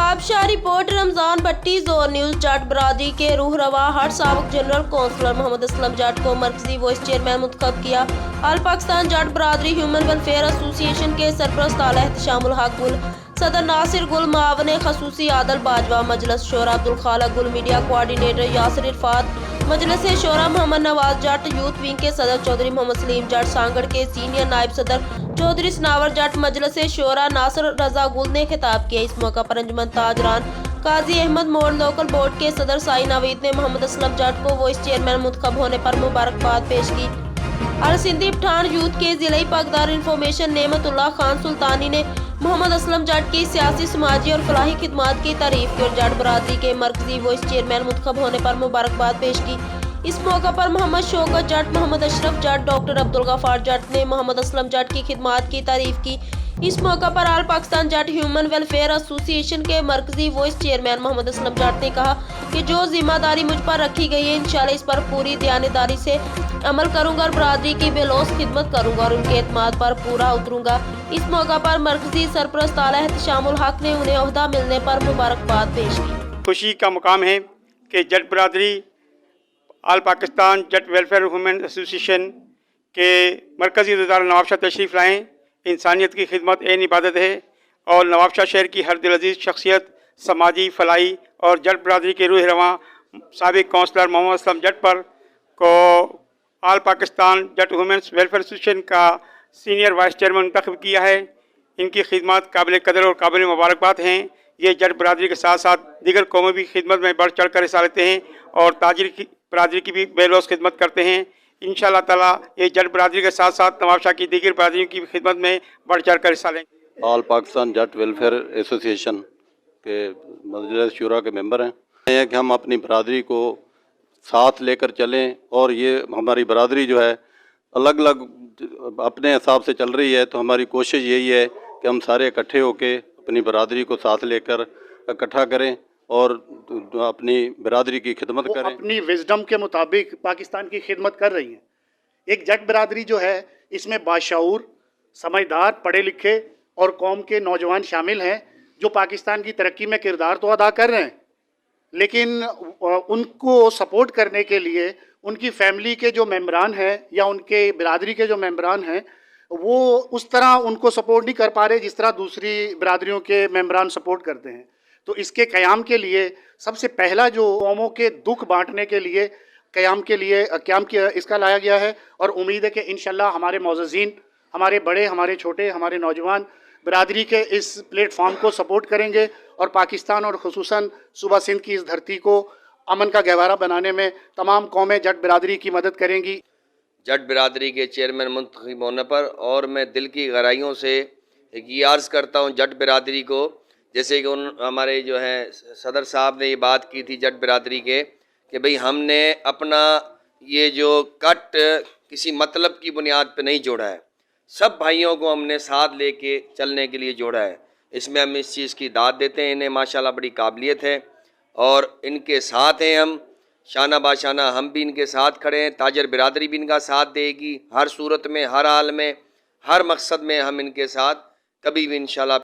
ताबशाह report Ramzan भट्टी जोर news. जट बरादरी के रूह रवा हट साबिक जनरल कौंसलर मोहम्मद असलम जट को मरकजी वाइस चेयरमैन मुंतखब किया। ऑल पाकिस्तान जट बरादरी ह्यूमन वेलफेयर एसोसिएशन के सरपरस्त आला एहतशामुल हक गुल, सदर नासिर गुल, मावन खसूसी आदल बाजवा, मजलिस शोरा अब्दुल खालक गुल, मीडिया कोआर्डिनेटर यासिर इरफात, मजलिस शोरा मोहम्मद नवाज जट, यूथ विंग के सदर चौधरी मोहम्मद सलीम जट, सांगड़ के सीनियर नायब सदर चौधरी सनावर जट, मजलिस शोरा नासिर रजा गुल ने खिताब किया। इस मौका पर अंजुमन ताजरान काजी अहमद मोड़ लोकल बोर्ड के सदर साई नावीद ने मोहम्मद असलम जट को वाइस चेयरमैन मुंतखब होने पर मुबारकबाद पेश की। अल सिंधी पठान यूथ के जिले पगदार इंफॉर्मेशन नेमतुल्लाह खान सुल्तानी ने मोहम्मद असलम जट की सियासी, समाजी और फलाही खिदमात की तारीफ की और जट बरादरी के मरकजी वाइस चेयरमैन मुंतखब होने पर मुबारकबाद पेश की। इस मौका पर मोहम्मद शौकत जट, मोहम्मद अशरफ जट, डॉक्टर अब्दुल गफ्फार जट ने मोहम्मद असलम जट की खिदमात की तारीफ की। इस मौका पर ऑल पाकिस्तान जट ह्यूमन वेलफेयर एसोसिएशन के मरकजी वाइस चेयरमैन मोहम्मद असलम जट ने कहा कि जो जिम्मेदारी मुझ पर रखी गई है, इंशाल्लाह इस पर पूरी दयानतदारी से अमल करूंगा और बरादरी की बेलौस खिदमत करूंगा और उनके एतमाद पर पूरा उतरूंगा। इस मौका पर मरकजी सरपरस्त आला एहतशामुल हक ने उन्हें ओहदा मिलने पर मुबारकबाद पेश की। खुशी का मुकाम है कि जट बरादरी ऑल पाकिस्तान जट वेलफेयर ह्यूमन एसोसिएशन के मरकज़ी वज़ीर नवाबशाह तशरीफ़ लाएँ। इंसानियत की खिदमत एन इबादत है और नवाबशाह शहर की हर दिल अजीज़ शख्सियत समाजी फलाई और जट बरादरी के रूह रवां साबिक कौंसलर मोहम्मद असलम जट पर को ऑल पाकिस्तान जट ह्यूमन वेलफेयर एसोसिएशन का सीनियर वाइस चेयरमैन मुंतखब किया है। इनकी खिदमत काबिल कदर और काबिल मुबारकबाद हैं। ये जट बरादरी के साथ साथ दीगर कौमों की खिदमत में बढ़ चढ़ कर हिस्सा लेते हैं और ताजिर की बरादरी की भी बेलौस खिदमत करते हैं। इंशाअल्लाह ताला ये जट बरादरी के साथ साथ नवाबशाह की दीगर बरादरियों की खिदमत में बढ़ चढ़ कर हिस्सा लेंगे। ऑल पाकिस्तान जट वेलफेयर एसोसिएशन के मजलिस शूरा के मेंबर हैं कि हम अपनी बरादरी को साथ लेकर चलें और ये हमारी बरादरी जो है अलग अलग अपने हिसाब से चल रही है, तो हमारी कोशिश यही है कि हम सारे इकट्ठे होकर अपनी बरादरी को साथ लेकर इकट्ठा करें और अपनी बरादरी की खिदमत करें। अपनी विजडम के मुताबिक पाकिस्तान की खिदमत कर रही हैं। एक जट बरादरी जो है इसमें बाशऊर, समझदार, पढ़े लिखे और कौम के नौजवान शामिल हैं जो पाकिस्तान की तरक्की में किरदार तो अदा कर रहे हैं, लेकिन उनको सपोर्ट करने के लिए उनकी फैमिली के जो मेंबरान हैं या उनके बरादरी के जो मेंबरान हैं वो उस तरह उनको सपोर्ट नहीं कर पा रहे जिस तरह दूसरी बरादरियों के मेंबरान सपोर्ट करते हैं। तो इसके क़याम के लिए सबसे पहला जो कौमों के दुख बांटने के लिए क़याम किया इसका लाया गया है और उम्मीद है कि इंशाल्लाह हमारे मौज़ज़ीन, हमारे बड़े, हमारे छोटे, हमारे नौजवान बरादरी के इस प्लेटफॉर्म को सपोर्ट करेंगे और पाकिस्तान और ख़ुसूसन सूबा सिंध की इस धरती को अमन का गहवारा बनाने में तमाम कौमें जट बरादरी की मदद करेंगी। जट बरादरी के चेयरमैन मुंतखब होने पर और मैं दिल की गहराइयों से ये अर्ज़ करता हूँ जट बरादरी को, जैसे कि हमारे जो है सदर साहब ने ये बात की थी जट बरादरी के कि भाई हमने अपना ये जो कट किसी मतलब की बुनियाद पे नहीं जोड़ा है, सब भाइयों को हमने साथ लेके चलने के लिए जोड़ा है। इसमें हम इस चीज़ की दाद देते हैं। इन्हें माशाल्लाह बड़ी काबिलियत है और इनके साथ हैं हम, शाना बाशाना हम भी इनके साथ खड़े हैं। ताजर बिरादरी भी इनका साथ देगी हर सूरत में, हर हाल में, हर मकसद में हम इनके साथ कभी भी इंशाल्लाह